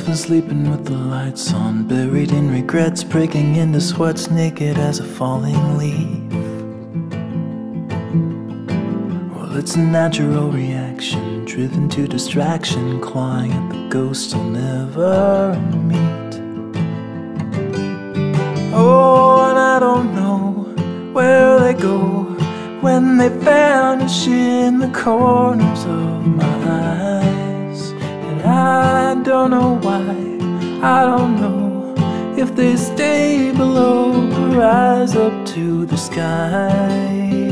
I've been sleeping with the lights on, buried in regrets, breaking into sweats, naked as a falling leaf. Well, it's a natural reaction, driven to distraction, clawing at the ghosts I'll never meet. Oh, and I don't know where they go when they vanish in the corners of my eyes. And I don't know why, I don't know if they stay below or rise up to the sky.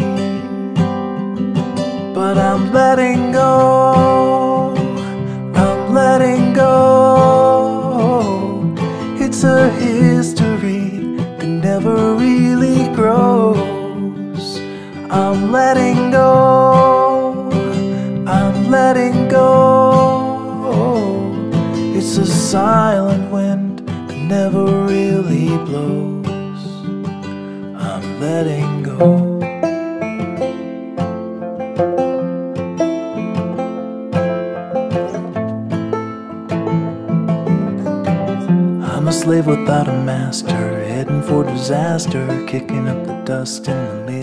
But I'm letting go, I'm letting go. It's a history that never really grows. I'm letting go, I'm letting go. It's a silent wind that never really blows. I'm letting go. A slave without a master, heading for disaster, kicking up the dust in the